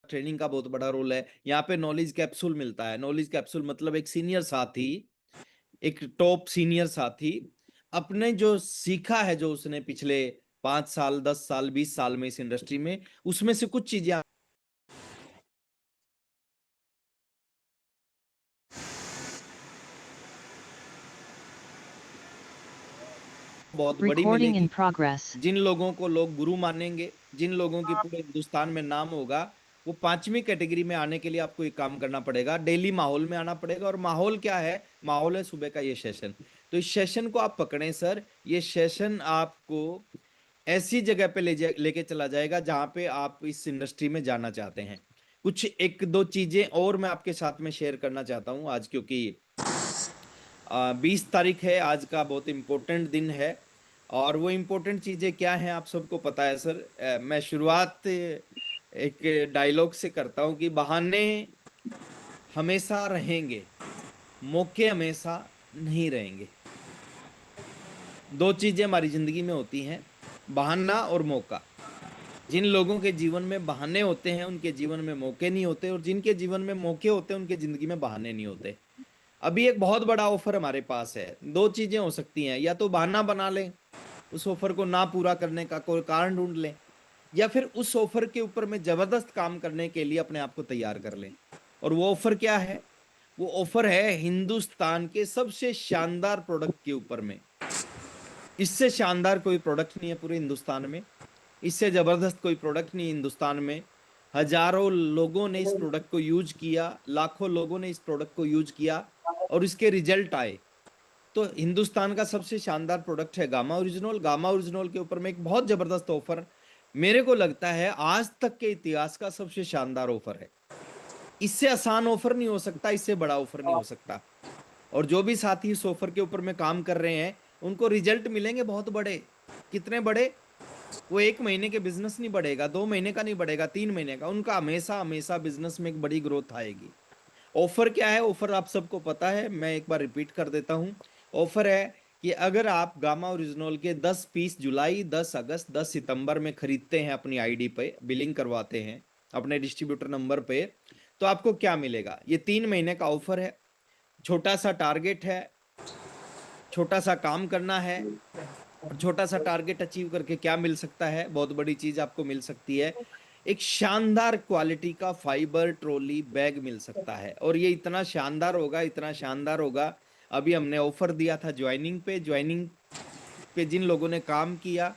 Training का बहुत बड़ा रोल है। यहाँ पे नॉलेज कैप्सूल मिलता है। नॉलेज कैप्सूल मतलब एक सीनियर साथी, एक टॉप सीनियर साथी अपने जो सीखा है, जो उसने पिछले 5 साल 10 साल 20 साल में इस इंडस्ट्री में, उसमें से कुछ चीजें बहुत बड़ी Recording in मिलेगी। progress. जिन लोगों को लोग गुरु मानेंगे, जिन लोगों की पूरे हिंदुस्तान में नाम होगा, वो 5वीं कैटेगरी में आने के लिए आपको एक काम करना पड़ेगा, डेली माहौल में आना पड़ेगा। और माहौल क्या है? माहौल है सुबह का ये सेशन। तो इस सेशन को आप पकड़ें सर। ये सेशन आपको ऐसी जगह पे लेके चला जाएगा जहां पे आप इस इंडस्ट्री में जाना चाहते हैं। कुछ एक दो चीजें और मैं आपके साथ में शेयर करना चाहता हूं आज, क्योंकि 20 तारीख है, आज का बहुत इंपॉर्टेंट दिन है। और वो इंपॉर्टेंट चीजें क्या हैं आप सबको पता है सर। मैं शुरुआत एक डायलॉग से करता हूं कि बहाने हमेशा रहेंगे, मौके हमेशा नहीं रहेंगे। दो चीजें हमारी जिंदगी में होती हैं, बहाना और मौका। जिन लोगों के जीवन में बहाने होते हैं उनके जीवन में मौके नहीं होते, और जिनके जीवन में मौके होते हैं उनके जिंदगी में बहाने नहीं होते। अभी एक बहुत बड़ा ऑफर हमारे पास है। दो चीजें हो सकती हैं, या तो बहाना बना लें, उस ऑफर को ना पूरा करने का कोई कारण ढूंढ लें, या फिर उस ऑफर के ऊपर में जबरदस्त काम करने के लिए अपने आप को तैयार कर लें। और वो ऑफर क्या है? वो ऑफर है हिंदुस्तान के सबसे शानदार प्रोडक्ट के ऊपर में। इससे शानदार कोई प्रोडक्ट नहीं है पूरे हिंदुस्तान में, इससे जबरदस्त कोई प्रोडक्ट नहीं हिंदुस्तान में। हजारों लोगों ने इस प्रोडक्ट को यूज किया, लाखों लोगों ने इस प्रोडक्ट को यूज किया और इसके रिजल्ट आए। तो हिंदुस्तान का सबसे शानदार प्रोडक्ट है गामा ओरिजिनल। गामा ओरिजिनल के ऊपर में एक बहुत जबरदस्त ऑफर, मेरे को लगता है आज तक के इतिहास का सबसे शानदार ऑफर है। इससे आसान ऑफर नहीं हो सकता, इससे बड़ा ऑफर नहीं हो सकता। और जो भी साथी इस ऑफर के ऊपर में काम कर रहे हैं उनको रिजल्ट मिलेंगे बहुत बड़े। कितने बड़े? वो 1 महीने के बिजनेस नहीं बढ़ेगा, 2 महीने का नहीं बढ़ेगा, 3 महीने का, उनका हमेशा हमेशा बिजनेस में एक बड़ी ग्रोथ आएगी। ऑफर क्या है? ऑफर आप सबको पता है, मैं एक बार रिपीट कर देता हूं। ऑफर है कि अगर आप गामा ओरिजिनल के 10 पीस जुलाई, 10 अगस्त, 10 सितंबर में खरीदते हैं, अपनी आईडी पे बिलिंग करवाते हैं अपने डिस्ट्रीब्यूटर नंबर पे, तो आपको क्या मिलेगा? ये 3 महीने का ऑफर है। छोटा सा टारगेट है, छोटा सा काम करना है। और छोटा सा टारगेट अचीव करके क्या मिल सकता है? बहुत बड़ी चीज आपको मिल सकती है। एक शानदार क्वालिटी का फाइबर ट्रॉली बैग मिल सकता है। और ये इतना शानदार होगा, इतना शानदार होगा। अभी हमने ऑफर दिया था ज्वाइनिंग पे। ज्वाइनिंग पे जिन लोगों ने काम किया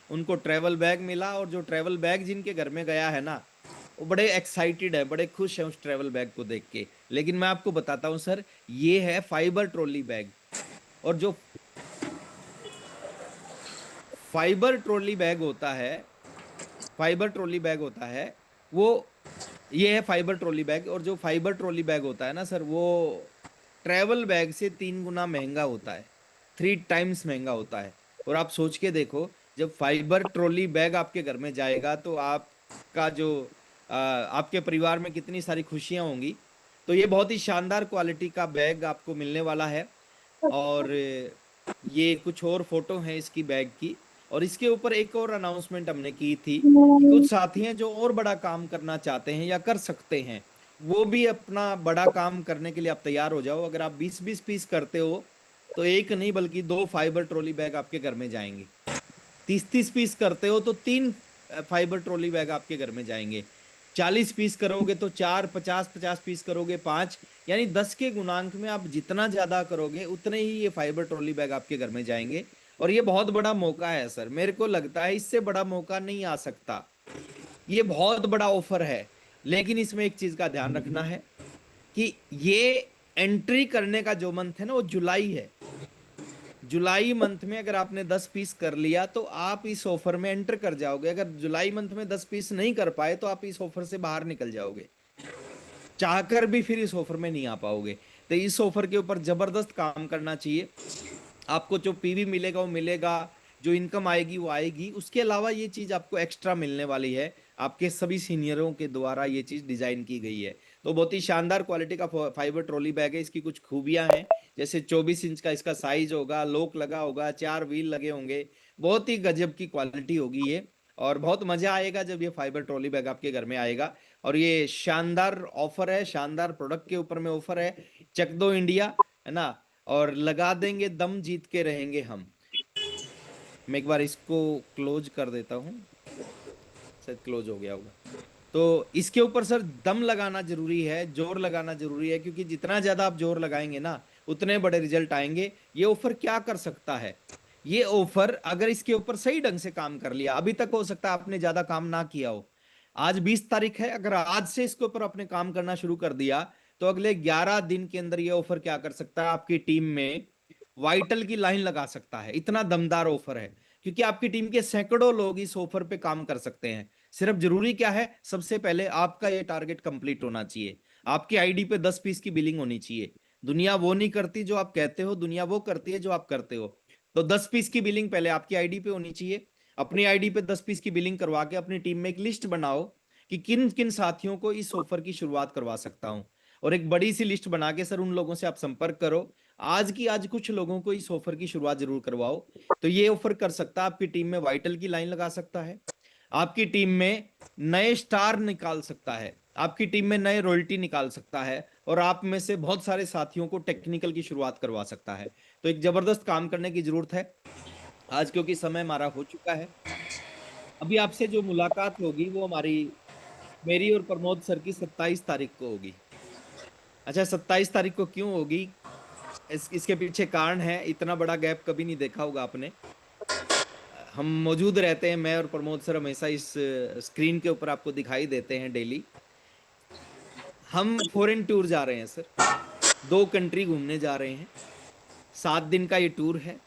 उनको ट्रेवल बैग मिला। और जो ट्रेवल बैग जिनके घर में गया है ना, वो बड़े एक्साइटेड है, बड़े खुश है उस ट्रेवल बैग को देख के। लेकिन मैं आपको बताता हूँ सर, ये है फाइबर ट्रॉली बैग। और जो फाइबर ट्रॉली बैग होता है, फाइबर ट्रॉली बैग होता है वो, ये है फाइबर ट्रॉली बैग। और जो फाइबर ट्रॉली बैग होता है ना सर, वो ट्रैवल बैग से 3 गुना महंगा होता है, 3 टाइम्स महंगा होता है। और आप सोच के देखो, जब फाइबर ट्रॉली बैग आपके घर में जाएगा तो आपका जो आपके परिवार में कितनी सारी खुशियां होंगी। तो ये बहुत ही शानदार क्वालिटी का बैग आपको मिलने वाला है। और ये कुछ और फोटो हैं इसकी बैग की। और इसके ऊपर एक और अनाउंसमेंट हमने की थी कि कुछ साथी हैं जो और बड़ा काम करना चाहते हैं या कर सकते हैं, वो भी अपना बड़ा काम करने के लिए आप तैयार हो जाओ। अगर आप 20-20 पीस करते हो तो एक नहीं बल्कि 2 फाइबर ट्रॉली बैग आपके घर में जाएंगे। 30-30 पीस करते हो तो 3 फाइबर ट्रॉली बैग आपके घर में जाएंगे। 40 पीस करोगे तो 4, 50-50 पीस करोगे 5, यानी 10 के गुणांक में आप जितना ज्यादा करोगे उतने ही ये फाइबर ट्रॉली बैग आपके घर में जाएंगे। और ये बहुत बड़ा मौका है सर, मेरे को लगता है इससे बड़ा मौका नहीं आ सकता। ये बहुत बड़ा ऑफर है। लेकिन इसमें एक चीज का ध्यान रखना है कि ये एंट्री करने का जो मंथ है ना, वो जुलाई है। जुलाई मंथ में अगर आपने 10 पीस कर लिया तो आप इस ऑफर में एंटर कर जाओगे। अगर जुलाई मंथ में 10 पीस नहीं कर पाए तो आप इस ऑफर से बाहर निकल जाओगे, चाहकर भी फिर इस ऑफर में नहीं आ पाओगे। तो इस ऑफर के ऊपर जबरदस्त काम करना चाहिए। आपको जो पीवी मिलेगा वो मिलेगा, जो इनकम आएगी वो आएगी। उसके अलावा ये चीज आपको एक्स्ट्रा मिलने वाली है, आपके सभी सीनियरों के द्वारा ये चीज डिजाइन की गई है। तो बहुत ही शानदार क्वालिटी का फाइबर ट्रॉली बैग है। इसकी कुछ खूबियां हैं, जैसे 24 इंच का इसका साइज होगा, लॉक लगा होगा, 4 व्हील लगे होंगे, बहुत ही गजब की क्वालिटी होगी ये। और बहुत मजा आएगा जब ये फाइबर ट्रॉली बैग आपके घर में आएगा। और ये शानदार ऑफर है, शानदार प्रोडक्ट के ऊपर में ऑफर है। चक दो इंडिया, है ना, और लगा देंगे दम, जीत के रहेंगे हम। मैं एक बार इसको क्लोज कर देता हूँ, शायद क्लोज हो गया होगा। तो इसके ऊपर सर दम लगाना जरूरी है, जोर लगाना जरूरी है, क्योंकि जितना ज्यादा आप जोर लगाएंगे ना, उतने बड़े रिजल्ट आएंगे। ये ऑफर क्या कर सकता है, ये ऑफर अगर इसके ऊपर सही ढंग से काम कर लिया, अभी तक हो सकता है आपने ज्यादा काम ना किया हो, आज 20 तारीख है, अगर आज से इसके ऊपर अपने काम करना शुरू कर दिया, तो अगले 11 दिन के अंदर ये ऑफर क्या कर सकता है, आपकी टीम में वाइटल की लाइन लगा सकता है। इतना दमदार ऑफर है, क्योंकि आपकी टीम के सैकड़ों लोग इस ऑफर पे काम कर सकते हैं। सिर्फ जरूरी क्या है, सबसे पहले आपका ये टारगेट कंप्लीट होना चाहिए, आपकी आईडी पे 10 पीस की बिलिंग होनी चाहिए। दुनिया वो नहीं करती जो आप कहते हो, दुनिया वो करती है जो आप करते हो। तो 10 पीस की बिलिंग पहले आपकी आईडी पे होनी चाहिए। अपनी आईडी पे 10 पीस की बिलिंग करवा के अपनी टीम में एक लिस्ट बनाओ कि किन किन साथियों को इस ऑफर की शुरुआत करवा सकता हूं, और एक बड़ी सी लिस्ट बना के सर उन लोगों से आप संपर्क करो, आज की आज कुछ लोगों को इस ऑफर की शुरुआत जरूर करवाओ। तो ये ऑफर कर सकता है, आपकी टीम में वाइटल की लाइन लगा सकता है, आपकी टीम में नए स्टार निकाल सकता है, आपकी टीम में नए रॉयल्टी निकाल सकता है, और आप में से बहुत सारे साथियों को टेक्निकल की शुरुआत करवा सकता है। तो एक जबरदस्त काम करने की जरूरत है आज, क्योंकि समय हमारा हो चुका है। अभी आपसे जो मुलाकात होगी वो हमारी, मेरी और प्रमोद सर की 27 तारीख को होगी। अच्छा, 27 तारीख को क्यों होगी, इसके पीछे कारण है, इतना बड़ा गैप कभी नहीं देखा होगा आपने। हम मौजूद रहते हैं, मैं और प्रमोद सर हमेशा इस स्क्रीन के ऊपर आपको दिखाई देते हैं डेली। हम फॉरेन टूर जा रहे हैं सर, 2 कंट्री घूमने जा रहे हैं, 7 दिन का ये टूर है,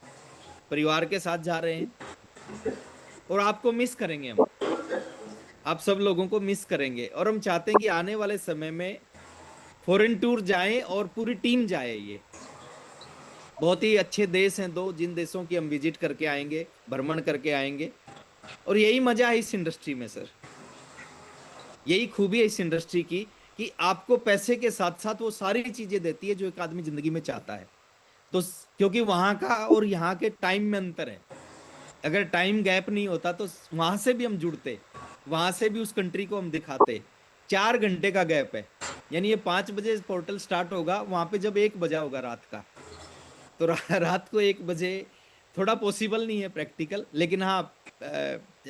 परिवार के साथ जा रहे हैं, और आपको मिस करेंगे हम, आप सब लोगों को मिस करेंगे, और हम चाहते हैं कि आने वाले समय में फॉरेन टूर जाएं और पूरी टीम जाए। ये बहुत ही अच्छे देश हैं दो, जिन देशों की हम विजिट करके आएंगे, भ्रमण करके आएंगे, और यही मजा है इस इंडस्ट्री में सर, यही खूबी है इस इंडस्ट्री की, कि आपको पैसे के साथ साथ वो सारी चीजें देती है जो एक आदमी जिंदगी में चाहता है। तो क्योंकि वहां का और यहाँ के टाइम में अंतर है, अगर टाइम गैप नहीं होता तो वहां से भी हम जुड़ते, वहां से भी उस कंट्री को हम दिखाते। 4 घंटे का गैप है, यानी ये 5 बजे पोर्टल स्टार्ट होगा, वहां पे जब 1 बजा होगा रात का, तो रात को 1 बजे थोड़ा पॉसिबल नहीं है प्रैक्टिकल, लेकिन हाँ,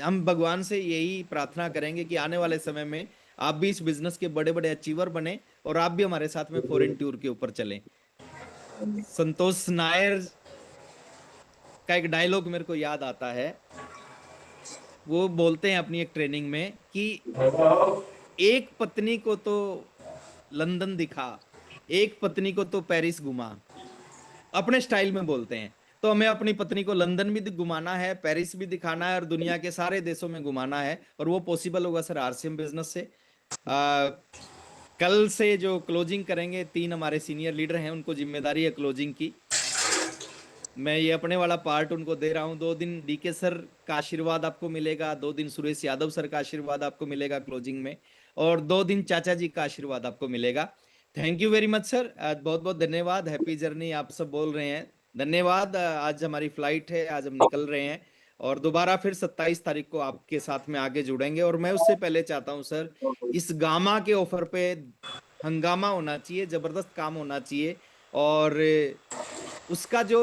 हम भगवान से यही प्रार्थना करेंगे कि आने वाले समय में आप भी इस बिजनेस के बड़े बड़े अचीवर बने, और आप भी हमारे साथ में फॉरेन टूर के ऊपर चलें। संतोष नायर का एक डायलॉग मेरे को याद आता है, वो बोलते हैं अपनी एक ट्रेनिंग में कि एक पत्नी को तो लंदन दिखा, एक पत्नी को तो पेरिस घुमा, अपने स्टाइल में बोलते हैं। तो हमें अपनी पत्नी को लंदन भी घुमाना है, पेरिस भी दिखाना है, और दुनिया के सारे देशों में घुमाना है, और वो पॉसिबल होगा सर आरसीएम बिजनेस से। कल से जो क्लोजिंग करेंगे, 3 हमारे सीनियर लीडर हैं, उनको जिम्मेदारी है क्लोजिंग की, मैं ये अपने वाला पार्ट उनको दे रहा हूँ। 2 दिन डीके सर का आशीर्वाद आपको मिलेगा, 2 दिन सुरेश यादव सर का आशीर्वाद आपको मिलेगा क्लोजिंग में, और 2 दिन चाचा जी का आशीर्वाद आपको मिलेगा। Thank you very much sir, बहुत बहुत धन्यवाद, हैप्पी जर्नी आप सब बोल रहे हैं, धन्यवाद। आज हमारी फ्लाइट है, आज हम निकल रहे हैं, और दोबारा फिर 27 तारीख को आपके साथ में आगे जुड़ेंगे। और मैं उससे पहले चाहता हूँ सर, इस गामा के ऑफर पे हंगामा होना चाहिए, जबरदस्त काम होना चाहिए, और उसका जो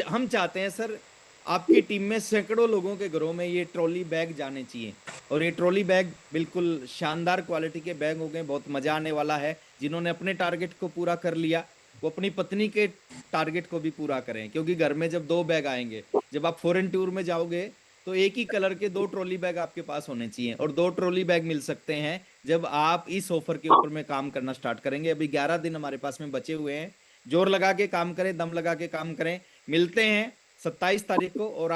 हम चाहते हैं सर, आपकी टीम में सैकड़ों लोगों के घरों में ये ट्रॉली बैग जाने चाहिए, और ये ट्रॉली बैग बिल्कुल शानदार क्वालिटी के बैग हो गए, बहुत मजा आने वाला है। जिन्होंने अपने टारगेट को पूरा कर लिया, वो अपनी पत्नी के टारगेट को भी पूरा करें, क्योंकि घर में जब 2 बैग आएंगे, जब आप फॉरेन टूर में जाओगे, तो एक ही कलर के 2 ट्रॉली बैग आपके पास होने चाहिए, और 2 ट्रॉली बैग मिल सकते हैं जब आप इस ऑफर के ऊपर में काम करना स्टार्ट करेंगे। अभी 11 दिन हमारे पास में बचे हुए हैं, जोर लगा के काम करें, दम लगा के काम करें। मिलते हैं 27 तारीख को, और